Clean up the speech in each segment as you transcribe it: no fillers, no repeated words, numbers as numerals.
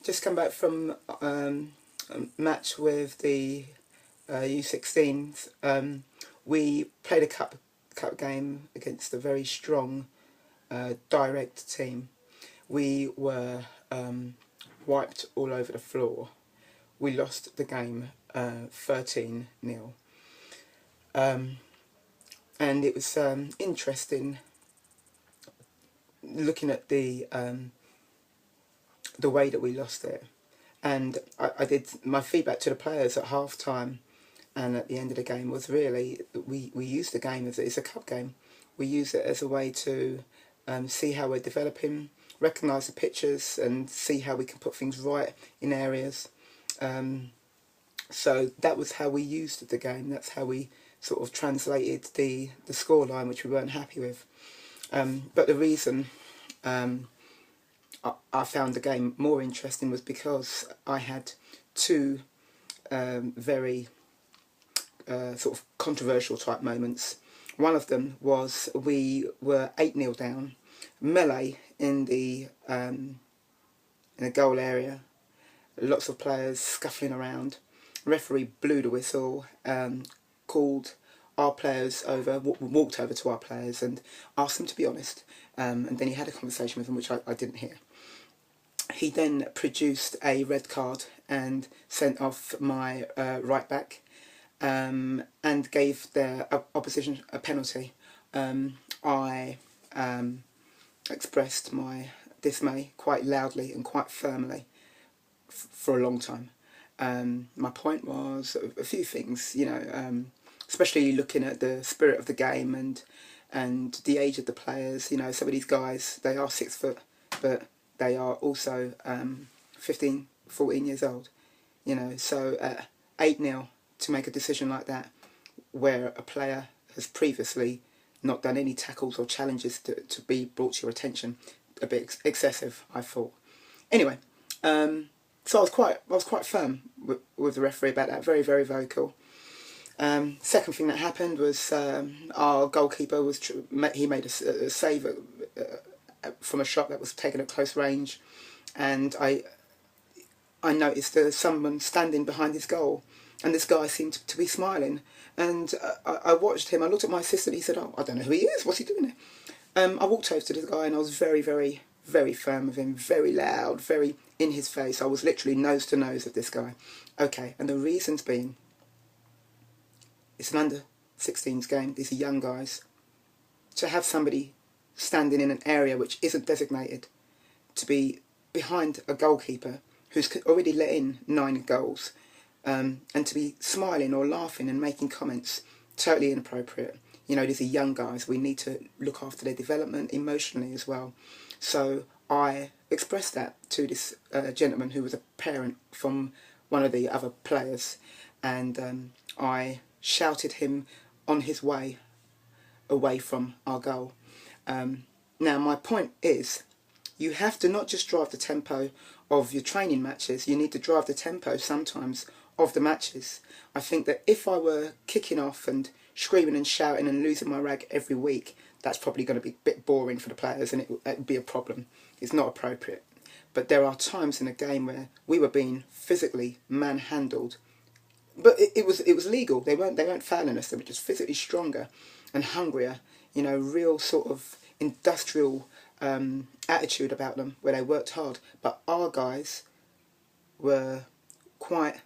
just come back from a match with the U16s. We played a cup game against a very strong, direct team. We were wiped all over the floor. We lost the game 13-0. And it was interesting looking at the way that we lost it. And I did my feedback to the players at half time and at the end of the game was really we used the game as it's a cup game. We use it as a way to see how we're developing, recognise the pictures and see how we can put things right in areas. So that was how we used the game. That's how we sort of translated the scoreline, which we weren't happy with. But the reason I found the game more interesting was because I had two very sort of controversial type moments. One of them was we were 8-0 down, melee in the goal area, lots of players scuffling around. Referee blew the whistle, called our players over, walked over to our players and asked them to be honest, and then he had a conversation with them which I didn't hear. He then produced a red card and sent off my right back and gave their opposition a penalty. I expressed my dismay quite loudly and quite firmly for a long time. My point was a few things, you know, especially looking at the spirit of the game and the age of the players. You know, some of these guys, they are 6 foot, but they are also 15, 14 years old. You know, so 8-0 to make a decision like that, where a player has previously not done any tackles or challenges to be brought to your attention, a bit excessive, I thought. Anyway, so I was quite firm with the referee about that. Very, very vocal. Second thing that happened was our goalkeeper he made a save from a shot that was taken at close range, and I noticed there was someone standing behind his goal, and this guy seemed to be smiling, and I watched him. I looked at my assistant. He said, "Oh, I don't know who he is. What's he doing there?" I walked over to this guy and I was very, very, very firm with him, very loud, very in his face. I was literally nose to nose with this guy. Okay, and the reasons being, it's an under-16s game. These are young guys. To have somebody standing in an area which isn't designated, to be behind a goalkeeper who's already let in 9 goals, and to be smiling or laughing and making comments, totally inappropriate. You know, these are young guys. We need to look after their development emotionally as well. So I expressed that to this gentleman who was a parent from one of the other players, and I shouted him on his way away from our goal. Now my point is, you have to not just drive the tempo of your training matches, you need to drive the tempo sometimes of the matches. I think that if I were kicking off and screaming and shouting and losing my rag every week, that's probably going to be a bit boring for the players and it would be a problem. It's not appropriate. But there are times in a game where we were being physically manhandled, but it was legal. They weren't fouling us. They were just physically stronger and hungrier. You know, real sort of industrial attitude about them, where they worked hard. But our guys were quite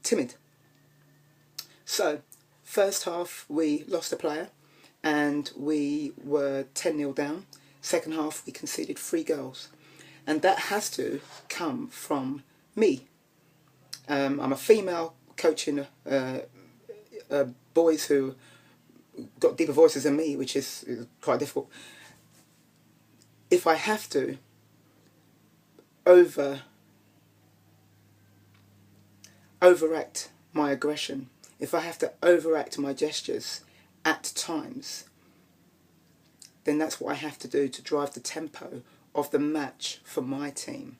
timid. So, first half we lost a player and we were 10-0 down. Second half we conceded 3 goals. And that has to come from me. I'm a female coaching boys who got deeper voices than me, which is quite difficult. If I have to overact my aggression, if I have to overact my gestures at times, then that's what I have to do to drive the tempo of the match for my team,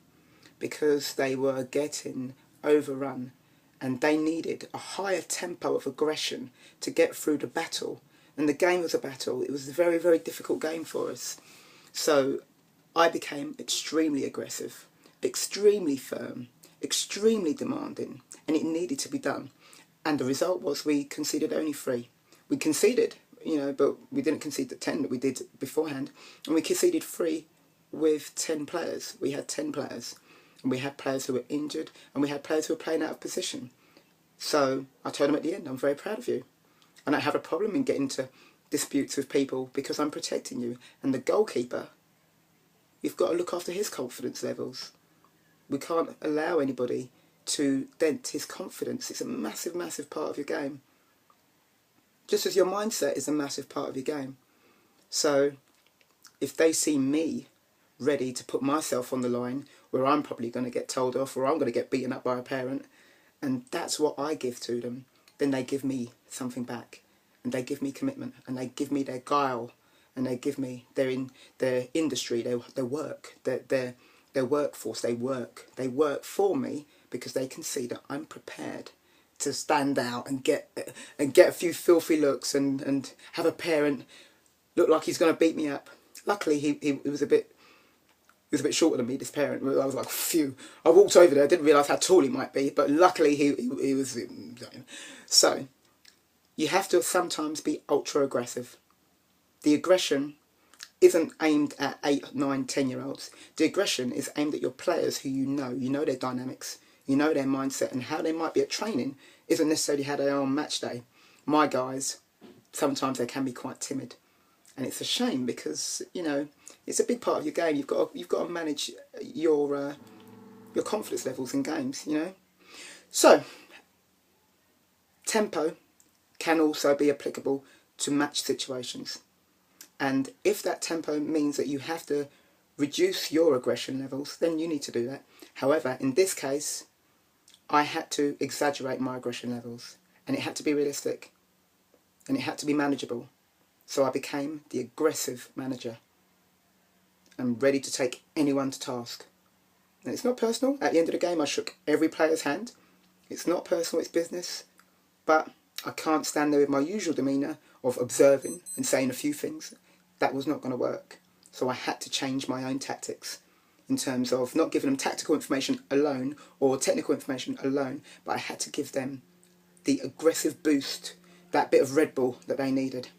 because they were getting overrun and they needed a higher tempo of aggression to get through the battle. And the game was a battle. It was a very, very difficult game for us. So I became extremely aggressive, extremely firm, extremely demanding, and it needed to be done. And the result was we conceded only 3. We conceded, but we didn't concede the 10 that we did beforehand. And we conceded 3 with 10 players. We had 10 players. And we had players who were injured, and we had players who were playing out of position. So I told them at the end, I'm very proud of you. I don't have a problem in getting into disputes with people because I'm protecting you. And the goalkeeper, you've got to look after his confidence levels. We can't allow anybody to dent his confidence. It's a massive, massive part of your game. Just as your mindset is a massive part of your game. So if they see me ready to put myself on the line where I'm probably going to get told off or I'm going to get beaten up by a parent, and that's what I give to them, then they give me something back. And they give me commitment, and they give me their guile, and they give me their industry, their work, their workforce. They work for me because they can see that I'm prepared to stand out and get a few filthy looks and have a parent look like he's going to beat me up. Luckily, he was a bit shorter than me, this parent. I was like, phew. I walked over there, I didn't realise how tall he might be, but luckily he was. So you have to sometimes be ultra aggressive. The aggression isn't aimed at 8, 9, 10-year-olds. The aggression is aimed at your players who you know their dynamics, you know their mindset, and how they might be at training isn't necessarily how they are on match day. My guys, sometimes they can be quite timid. And it's a shame because, it's a big part of your game. You've got to manage your confidence levels in games, So, tempo can also be applicable to match situations. And if that tempo means that you have to reduce your aggression levels, then you need to do that. However, in this case, I had to exaggerate my aggression levels. And it had to be realistic. And it had to be manageable. So I became the aggressive manager. I'm ready to take anyone to task. And it's not personal. At the end of the game, I shook every player's hand. It's not personal, it's business. But I can't stand there with my usual demeanour of observing and saying a few things. That was not going to work. So I had to change my own tactics in terms of not giving them tactical information alone or technical information alone, but I had to give them the aggressive boost, that bit of Red Bull that they needed.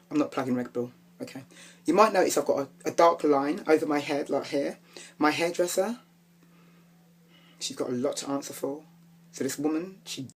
I'm not plugging Red Bull, okay. You might notice I've got a dark line over my head, like here. My hairdresser, she's got a lot to answer for. So this woman, she